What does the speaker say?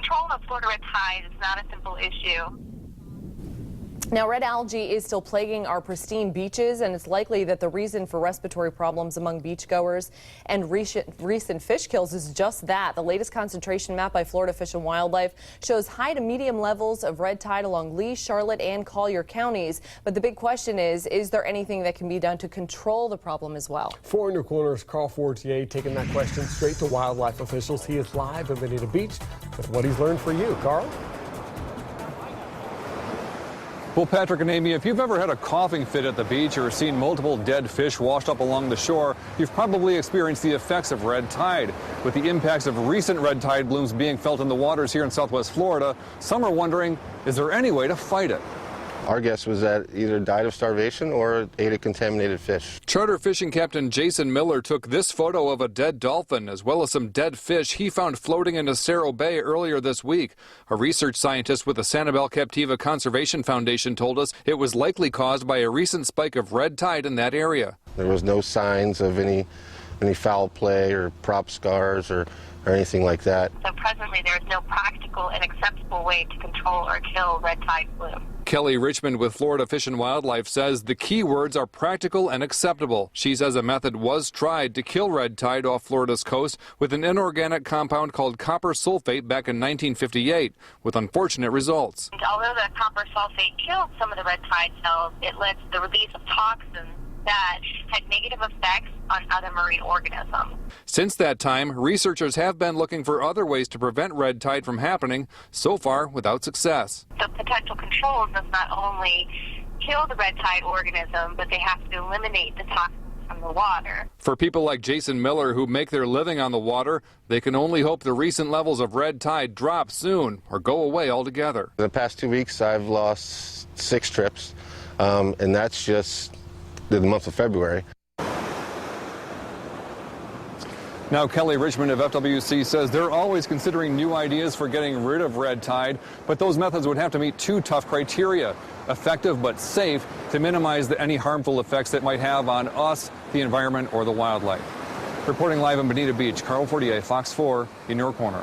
control of Florida red tide is not a simple issue. Now, red algae is still plaguing our pristine beaches, and it's likely that the reason for respiratory problems among beachgoers and recent fish kills is just that. The latest concentration map by Florida Fish and Wildlife shows high to medium levels of red tide along Lee, Charlotte, and Collier counties. But the big question is there anything that can be done to control the problem as well? For In Your Corner's Carl Fortier taking that question straight to wildlife officials. He is live at Bonita Beach with what he's learned for you. Carl? Well, Patrick and Amy, if you've ever had a coughing fit at the beach or seen multiple dead fish washed up along the shore, you've probably experienced the effects of red tide. With the impacts of recent red tide blooms being felt in the waters here in Southwest Florida, some are wondering, is there any way to fight it? Our guess was that either died of starvation or ate a contaminated fish. Charter fishing captain Jason Miller took this photo of a dead dolphin as well as some dead fish he found floating in Acero Bay earlier this week. A research scientist with the Sanibel Captiva Conservation Foundation told us it was likely caused by a recent spike of red tide in that area. There was no signs of any foul play or prop scars or anything like that. So presently there is no practical and acceptable way to control or kill red tide bloom. Kelly Richmond with Florida Fish and Wildlife says the key words are practical and acceptable. She says a method was tried to kill red tide off Florida's coast with an inorganic compound called copper sulfate back in 1958, with unfortunate results. And although the copper sulfate killed some of the red tide cells, it led to the release of toxins that had negative effects on other marine organisms. Since that time, researchers have been looking for other ways to prevent red tide from happening, so far without success. The potential controls does not only kill the red tide organism, but they have to eliminate the toxins from the water. For people like Jason Miller who make their living on the water, they can only hope the recent levels of red tide drop soon or go away altogether. The past 2 weeks I've lost 6 trips, and that's just the month of February. Now, Kelly Richmond of FWC says they're always considering new ideas for getting rid of red tide, but those methods would have to meet 2 tough criteria: effective but safe to minimize any harmful effects that might have on us, the environment, or the wildlife. Reporting live in Bonita Beach, Carl Fortier, Fox 4, In Your Corner.